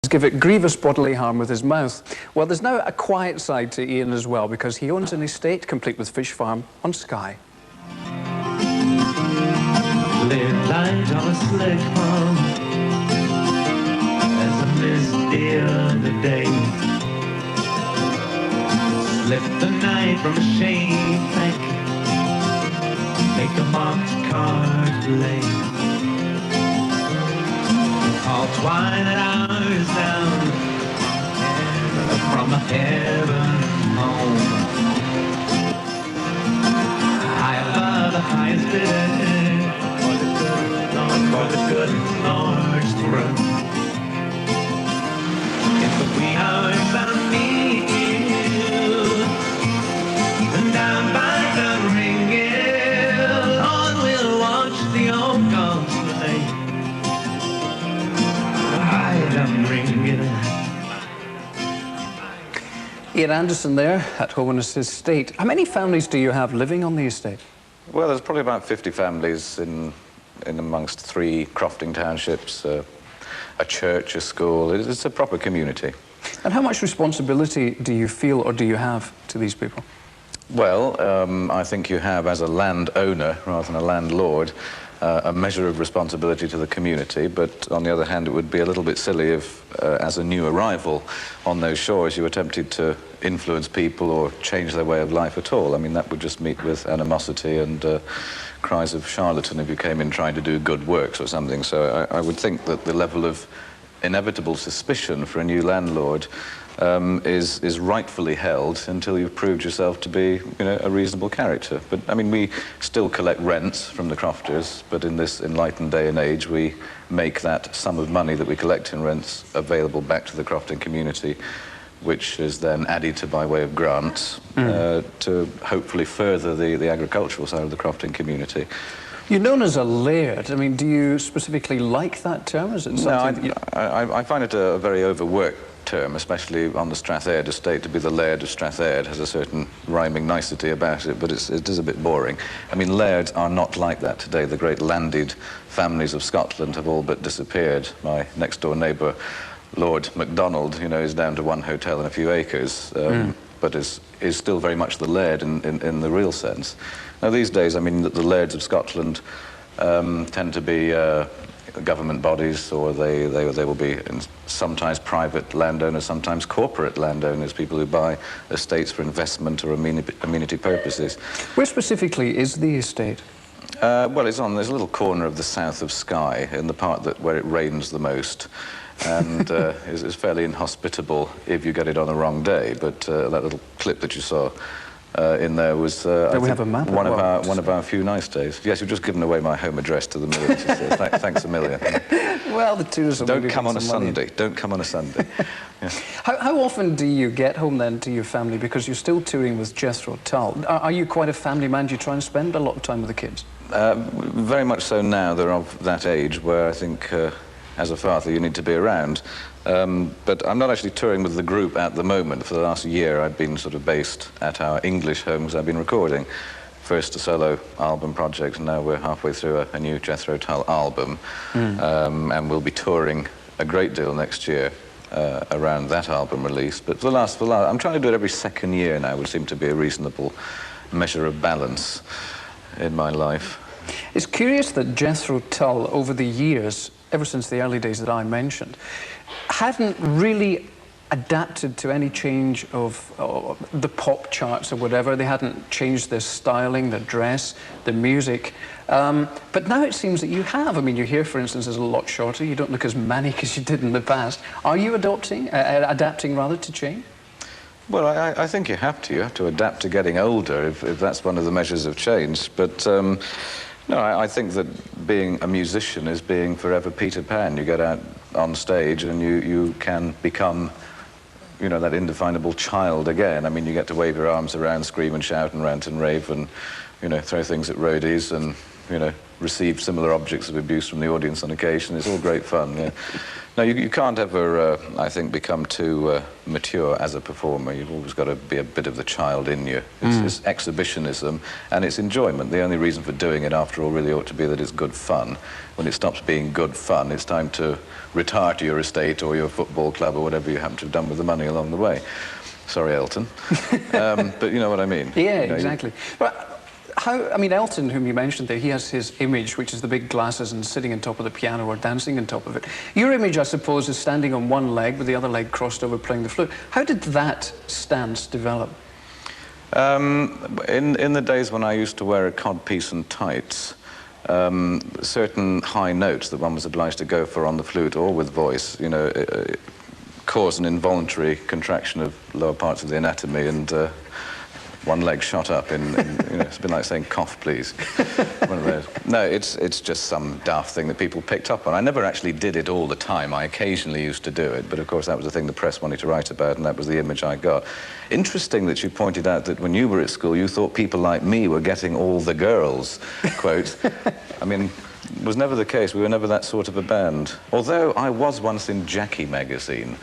Give it grievous bodily harm with his mouth. Well, there's now a quiet side to Ian as well, because he owns an estate complete with fish farm on Skye. Live light on a slick pond as a misty other day. Slip the night from a shade bank, make a mocked card play. All twilight hours down from a heaven home, high above the highest bidder, for the good Lord's throne. In the wee hours I meet you, and down by the Rungill, on we'll watch the old gods play. Ian Anderson there at home on his estate. How many families do you have living on the estate? Well, there's probably about 50 families in amongst 3 crofting townships, a church, a school. It's a proper community. And how much responsibility do you feel or do you have to these people? Well, I think you have, as a landowner rather than a landlord, a measure of responsibility to the community, but on the other hand it would be a little bit silly if, as a new arrival on those shores, you attempted to influence people or change their way of life at all. I mean, that would just meet with animosity and cries of charlatan if you came in trying to do good works or something. So I would think that the level of inevitable suspicion for a new landlord is rightfully held until you've proved yourself to be, you know, a reasonable character. But I mean, we still collect rents from the crofters, but in this enlightened day and age, we make that sum of money that we collect in rents available back to the crofting community, which is then added to by way of grants to hopefully further the agricultural side of the crofting community. You're known as a laird. I mean, do you specifically like that term? Is it something I find it a very overworked term, especially on the Strathard estate. To be the laird of Strathard has a certain rhyming nicety about it, but it is a bit boring. I mean, lairds are not like that today. The great landed families of Scotland have all but disappeared. My next-door neighbour, Lord MacDonald, you know, is down to 1 hotel and a few acres, but is still very much the laird in the real sense. Now, these days, I mean, the lairds of Scotland tend to be government bodies, or they will be sometimes private landowners, sometimes corporate landowners, people who buy estates for investment or amenity purposes. Where specifically is the estate? Well, it's on this little corner of the south of Skye, in the part where it rains the most, and is fairly inhospitable if you get it on the wrong day. But that little clip that you saw in there was I we have a map one of our few nice days. Yes, you've just given away my home address to the millions. Thanks a million. Well, the tourism. Don't come on a Sunday. Don't come on a Sunday. Yeah. How often do you get home then to your family, because you're still touring with Jethro Tull? Are you quite a family man? Do you try and spend a lot of time with the kids? Very much so now. They're of that age where I think, as a father, you need to be around. But I'm not actually touring with the group at the moment. For the last year, I've been sort of based at our English home because I've been recording. First a solo album project, and now we're halfway through a new Jethro Tull album. And we'll be touring a great deal next year around that album release. But for the last, I'm trying to do it every second year now, which seems to be a reasonable measure of balance in my life. It's curious that Jethro Tull, over the years, ever since the early days that I mentioned, hadn't really adapted to any change of the pop charts or whatever. They hadn't changed their styling, their dress, their music. But now it seems that you have. I mean, your hair, for instance, is a lot shorter. You don't look as manic as you did in the past. Are you adapting rather, to change? Well, I think you have to. You have to adapt to getting older, if that's one of the measures of change. But no, I think that being a musician is being forever Peter Pan. You get out on stage and you can become, you know, that indefinable child again. I mean, you get to wave your arms around, scream and shout and rant and rave and, you know, throw things at roadies and, you know, received similar objects of abuse from the audience on occasion. It's all great fun, yeah. No, you can't ever, I think, become too mature as a performer. You've always got to be a bit of the child in you. It's exhibitionism and it's enjoyment. The only reason for doing it, after all, really ought to be that it's good fun. When it stops being good fun, it's time to retire to your estate or your football club or whatever you happen to have done with the money along the way. Sorry, Elton. But you know what I mean. Yeah, you know, exactly. But I mean, Elton, whom you mentioned there, he has his image, which is the big glasses and sitting on top of the piano or dancing on top of it. Your image, I suppose, is standing on one leg with the other leg crossed over playing the flute. How did that stance develop? In the days when I used to wear a codpiece and tights, certain high notes that one was obliged to go for on the flute or with voice, you know, caused an involuntary contraction of lower parts of the anatomy, and one leg shot up in you know, it's been like saying cough please. One of those. No, it's just some daft thing that people picked up on. I never actually did it all the time. I occasionally used to do it, but of course that was the thing the press wanted to write about, and that was the image I got. Interesting that you pointed out that when you were at school you thought people like me were getting all the girls, quote. I mean, it was never the case. We were never that sort of a band. Although I was once in Jackie magazine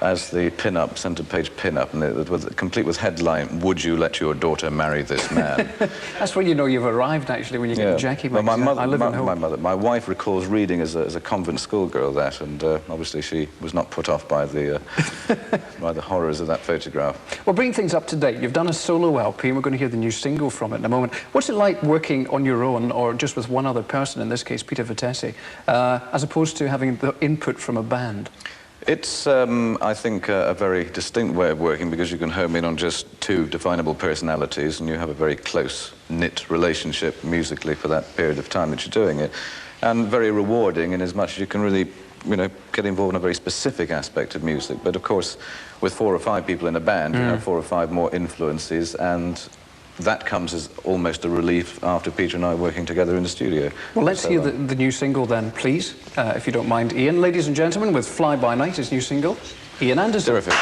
as the pin-up, centre-page pin-up, and it was complete with headline, "Would you let your daughter marry this man?" That's when you know you've arrived, actually, when you get Jackie magazine. Well, my wife recalls reading as a convent schoolgirl that, and obviously she was not put off by the by the horrors of that photograph. Well, bring things up to date. You've done a solo LP, and we're going to hear the new single from it in a moment. What's it like working on your own, or just with one other person, in this case Peter Vitesse, as opposed to having the input from a band? It's, I think, a very distinct way of working, because you can home in on just two definable personalities and you have a very close-knit relationship musically for that period of time that you're doing it, and very rewarding in as much as you can really, you know, get involved in a very specific aspect of music. But of course, with 4 or 5 people in a band, you have 4 or 5 more influences, and that comes as almost a relief after Peter and I working together in the studio. Well, let's hear the new single then, please, if you don't mind, Ian. Ladies and gentlemen, with Fly By Night, his new single, Ian Anderson. Terrific.